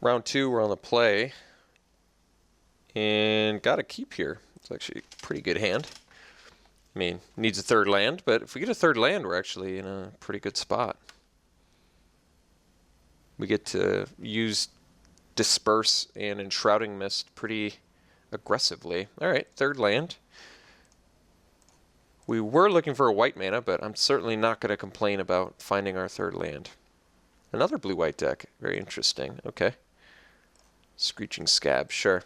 Round 2, we're on the play. And got a keep here. It's actually a pretty good hand. I mean, needs a third land, but if we get a third land, we're actually in a pretty good spot. We get to use Disperse and Enshrouding Mist pretty aggressively. All right, third land. We were looking for a white mana, but I'm certainly not going to complain about finding our third land. Another blue-white deck. Very interesting. Okay. Screeching Scab, sure.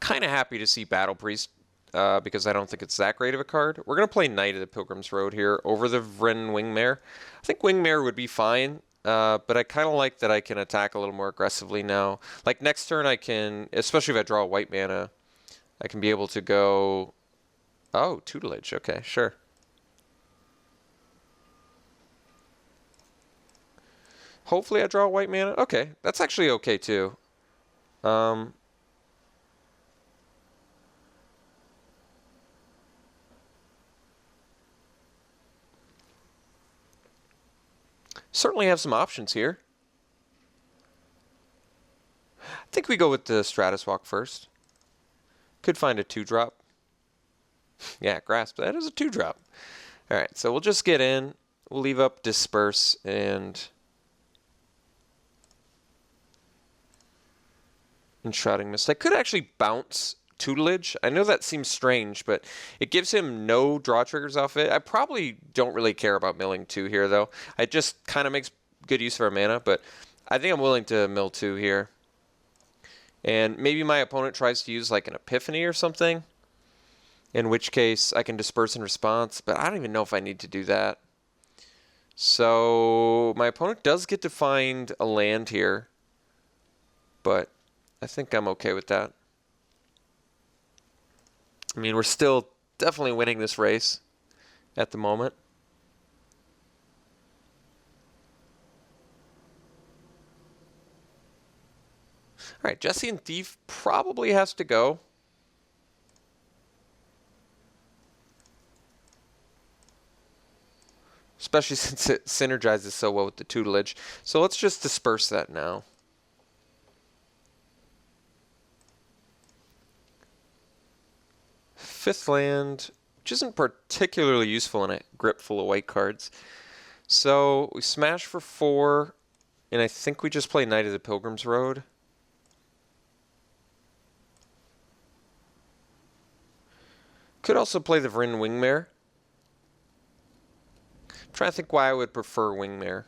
Kind of happy to see Battle Priest because I don't think it's that great of a card. We're going to play Knight of the Pilgrim's Road here over the Vren Wingmare. I think Wingmare would be fine, but I kind of like that I can attack a little more aggressively now. Like next turn I can, especially if I draw a white mana, I can be able to go... Oh, Tutelage. Okay, sure. Hopefully I draw a white mana. Okay, that's actually okay too. Certainly have some options here. I think we go with the Stratus Walk first. Could find a 2-drop. Yeah, Grasp. That is a 2-drop. All right, so we'll just get in. We'll leave up Disperse and Enshrouding Mist. I could actually bounce Tutelage. I know that seems strange, but it gives him no draw triggers off it. I probably don't really care about milling 2 here, though. It just kind of makes good use of our mana, but I think I'm willing to mill 2 here. And maybe my opponent tries to use like an Epiphany or something, in which case I can Disperse in response, but I don't even know if I need to do that. So my opponent does get to find a land here, but I think I'm okay with that. I mean, we're still definitely winning this race at the moment. All right, Jesse and Thief probably has to go. Especially since it synergizes so well with the Tutelage. So let's just Disperse that now. Fifth land, which isn't particularly useful in a grip full of white cards. So we smash for 4, and I think we just play Knight of the Pilgrim's Road. Could also play the Vren Wingmare. I'm trying to think why I would prefer Wingmare.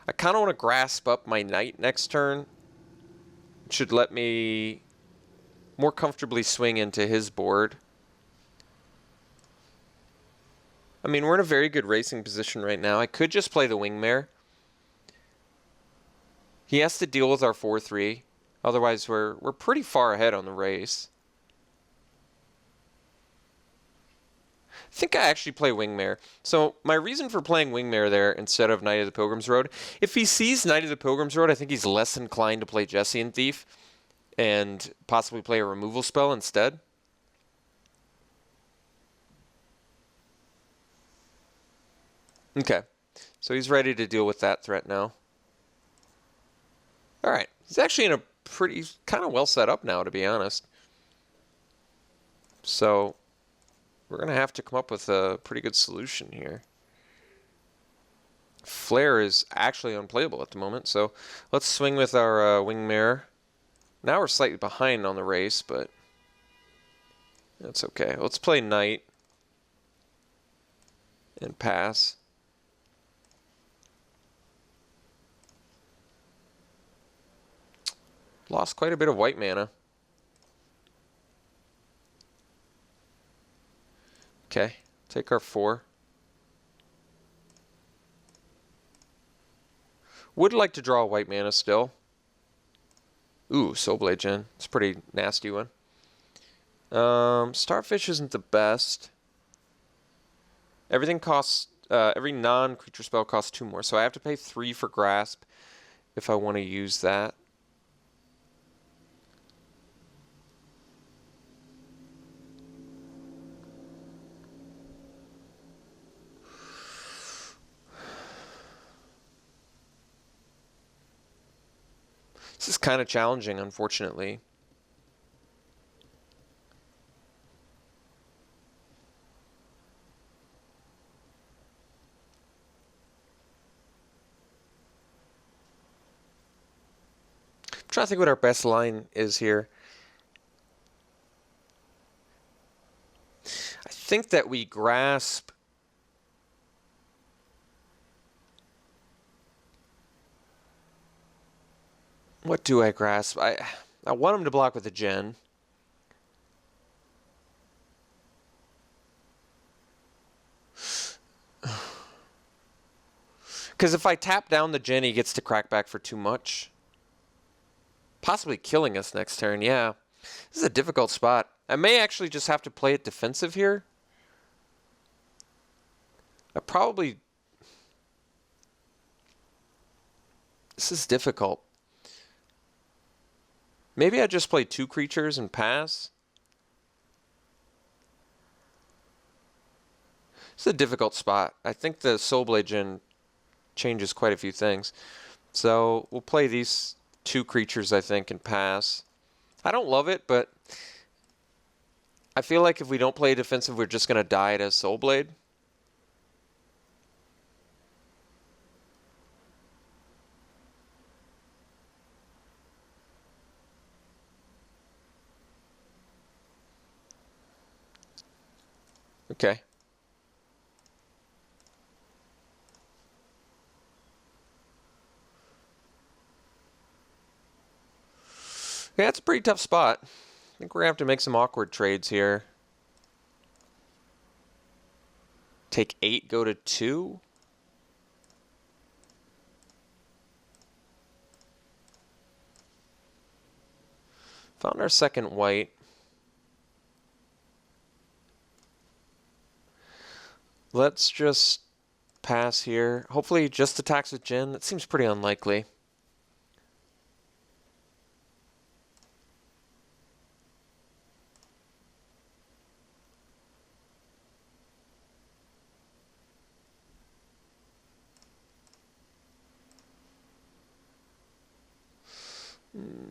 I kind of want to grasp up my Knight next turn. It should let me more comfortably swing into his board. I mean, we're in a very good racing position right now. I could just play the Wingmare. He has to deal with our 4-3. Otherwise, we're pretty far ahead on the race. I think I actually play Wingmare. So my reason for playing Wingmare there instead of Knight of the Pilgrim's Road, if he sees Knight of the Pilgrim's Road, I think he's less inclined to play Jesse and Thief and possibly play a removal spell instead. Okay, so he's ready to deal with that threat now. All right, he's actually in a pretty kind of well set up now, to be honest. So we're going to have to come up with a pretty good solution here. Flare is actually unplayable at the moment, so let's swing with our Wingmare. Now we're slightly behind on the race, but that's okay. Let's play Knight and pass. Lost quite a bit of white mana. Okay, take our 4. Would like to draw a white mana still. Ooh, Soulblade Gen. It's a pretty nasty one. Starfish isn't the best. Everything costs, every non-creature spell costs 2 more, so I have to pay 3 for Grasp if I want to use that. This is kind of challenging, unfortunately. I'm trying to think what our best line is here. I think that we grasp. What do I grasp? I want him to block with a gen. Because if I tap down the gen, he gets to crack back for too much. Possibly killing us next turn, yeah. This is a difficult spot. I may actually just have to play it defensive here. I probably... This is difficult. Maybe I just play 2 creatures and pass. This is a difficult spot. I think the Soulblade gen changes quite a few things. So we'll play these 2 creatures, I think, and pass. I don't love it, but I feel like if we don't play defensive, we're just going to die to Soulblade. Okay. Yeah, it's a pretty tough spot. I think we're going to have to make some awkward trades here. Take 8, go to 2. Found our second white. Let's just pass here. Hopefully he just attacks with Jin. That seems pretty unlikely.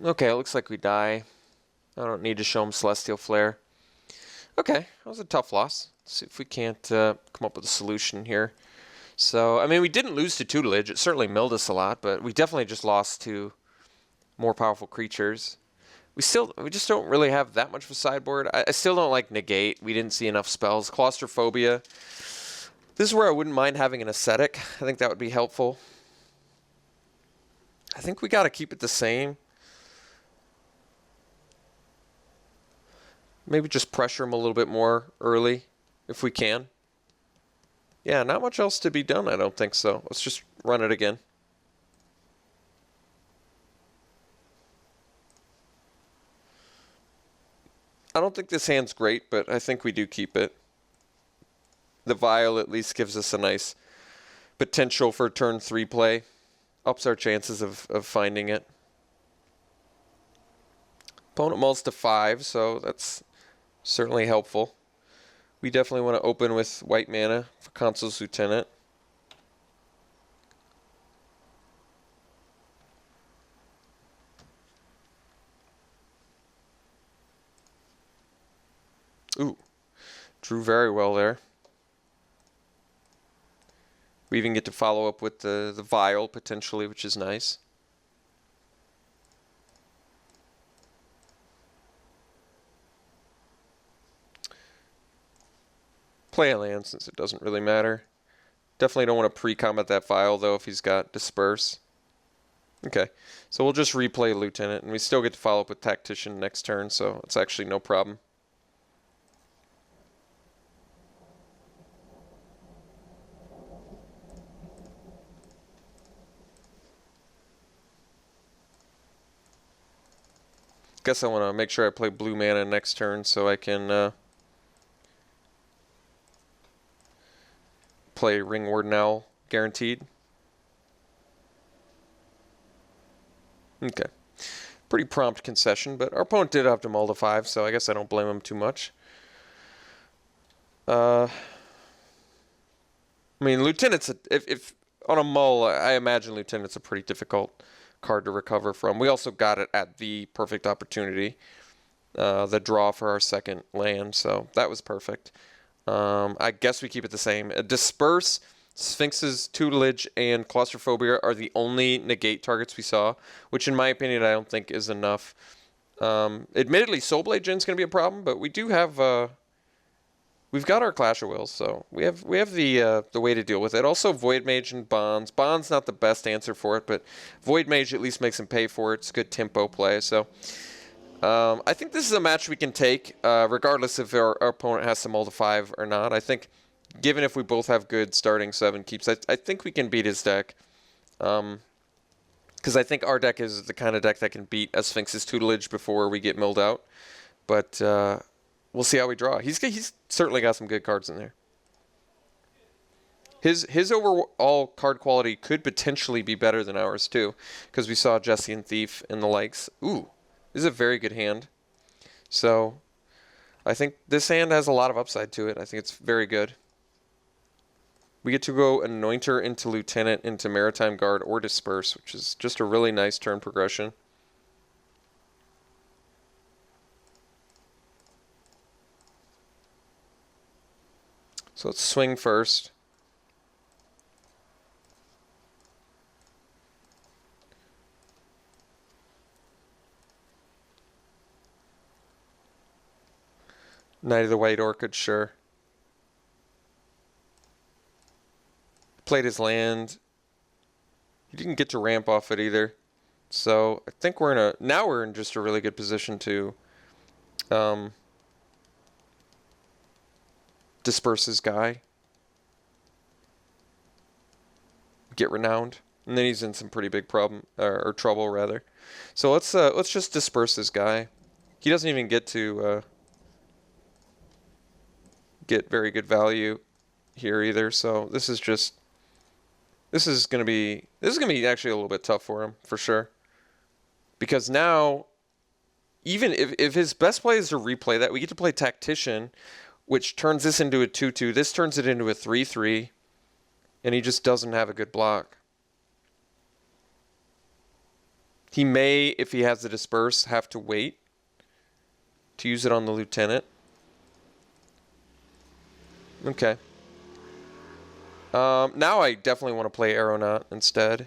Okay, it looks like we die. I don't need to show him Celestial Flare. Okay, that was a tough loss. Let's see if we can't come up with a solution here. So, I mean, we didn't lose to tutelage. It certainly milled us a lot, but we definitely just lost to more powerful creatures. We just don't really have that much of a sideboard. I still don't like Negate. We didn't see enough spells. Claustrophobia. This is where I wouldn't mind having an Ascetic. I think that would be helpful. I think we got to keep it the same. Maybe just pressure him a little bit more early, if we can. Yeah, not much else to be done, I don't think so. Let's just run it again. I don't think this hand's great, but I think we do keep it. The Vial at least gives us a nice potential for turn 3 play. Ups our chances of finding it. Opponent mulls to 5, so that's certainly helpful. We definitely want to open with white mana for Consul's Lieutenant. Ooh, drew very well there. We even get to follow up with the Vial potentially, which is nice. Play a land since it doesn't really matter. Definitely don't want to pre-combat that Vial though if he's got Disperse. Okay, so we'll just replay Lieutenant, and we still get to follow up with Tactician next turn, so it's actually no problem. Guess I want to make sure I play blue mana next turn so I can play Ring Warden Owl guaranteed. Okay. Pretty prompt concession, but our opponent did have to mull to 5, so I guess I don't blame him too much. I mean, Lieutenant's if on a mull, I imagine Lieutenant's a pretty difficult card to recover from. We also got it at the perfect opportunity, the draw for our second land, so that was perfect. I guess we keep it the same. Disperse, Sphinx's tutelage, and claustrophobia are the only negate targets we saw, which in my opinion I don't think is enough. Admittedly, Soulblade Djinn's going to be a problem, but we do have we've got our Clash of Wills, so we have the way to deal with it. Also, Void Mage and Bonds. Bonds not the best answer for it, but Void Mage at least makes him pay for it. It's good tempo play, so I think this is a match we can take, regardless if our opponent has to mull to 5 or not. I think, given if we both have good starting 7 keeps, I think we can beat his deck. Because I think our deck is the kind of deck that can beat a Sphinx's tutelage before we get milled out. But we'll see how we draw. He's certainly got some good cards in there. His overall card quality could potentially be better than ours too, because we saw Jesse and Thief and the likes. Ooh, this is a very good hand. So I think this hand has a lot of upside to it. I think it's very good. We get to go Anointer into Lieutenant into Maritime Guard or Disperse, which is just a really nice turn progression. So let's swing first. Knight of the White Orchid, sure. Played his land. He didn't get to ramp off it either. So I think now we're in just a really good position to disperse his guy. Get Renowned. And then he's in some pretty big problem, or trouble rather. So let's just disperse this guy. He doesn't even get to get very good value here either. So this is gonna be actually a little bit tough for him for sure. Because now, even if his best play is to replay that, we get to play Tactician, which turns this into a 2/2. This turns it into a 3/3, and he just doesn't have a good block. He may, if he has the Disperse, have to wait to use it on the Lieutenant. Okay. Now I definitely want to play Aeronaut instead.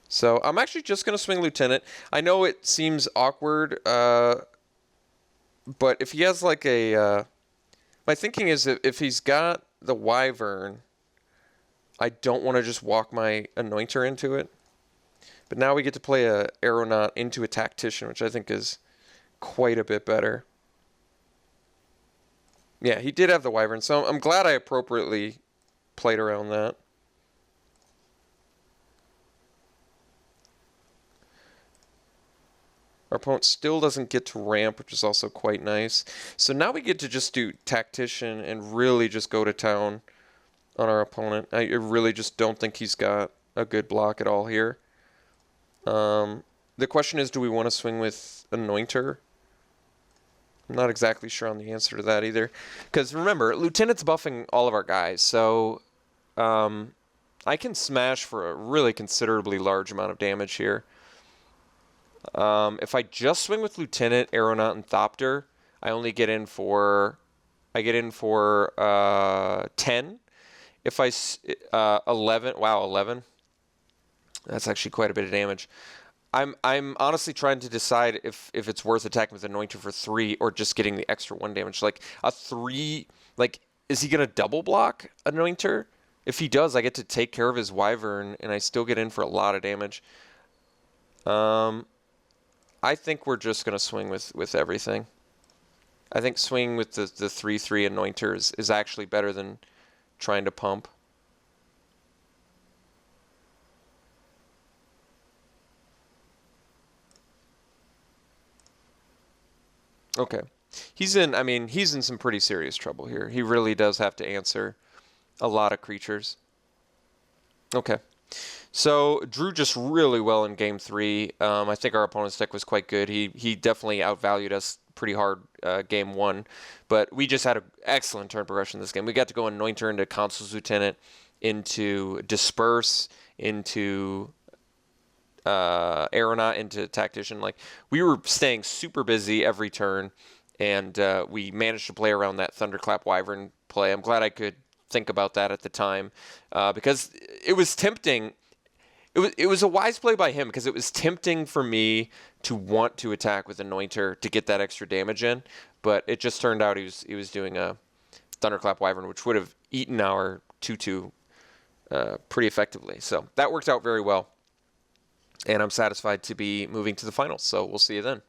So I'm actually just going to swing Lieutenant. I know it seems awkward, but if he has like a... my thinking is that if he's got the Wyvern, I don't want to just walk my Anointer into it. But now we get to play a Aeronaut into a Tactician, which I think is quite a bit better. Yeah, he did have the Wyvern, so I'm glad I appropriately played around that. Our opponent still doesn't get to ramp, which is also quite nice. So now we get to just do Tactician and really just go to town on our opponent. I really just don't think he's got a good block at all here. The question is, do we want to swing with Anointer? I'm not exactly sure on the answer to that either. Because remember, Lieutenant's buffing all of our guys, so I can smash for a really considerably large amount of damage here. If I just swing with Lieutenant, Aeronaut, and Thopter, I only get in for 10. If I 11, wow, 11. That's actually quite a bit of damage. I'm honestly trying to decide if it's worth attacking with Anointer for 3 or just getting the extra 1 damage. Like a 3, like is he gonna double block Anointer? If he does, I get to take care of his Wyvern and I still get in for a lot of damage. I think we're just gonna swing with everything. I think swinging with the 3/3 Anointer is actually better than trying to pump. Okay. He's in some pretty serious trouble here. He really does have to answer a lot of creatures. Okay. So drew just really well in game 3. I think our opponent's deck was quite good. He definitely outvalued us pretty hard game 1, but we just had an excellent turn progression this game. We got to go Anointer into Consul's Lieutenant, into Disperse, into Aeronaut into Tactician. Like, we were staying super busy every turn, and we managed to play around that Thunderclap Wyvern play. I'm glad I could think about that at the time, because it was tempting. It was a wise play by him, because it was tempting for me to want to attack with Anointer to get that extra damage in, but it just turned out he was doing a Thunderclap Wyvern, which would have eaten our 2/2 pretty effectively. So that worked out very well, and I'm satisfied to be moving to the finals. So we'll see you then.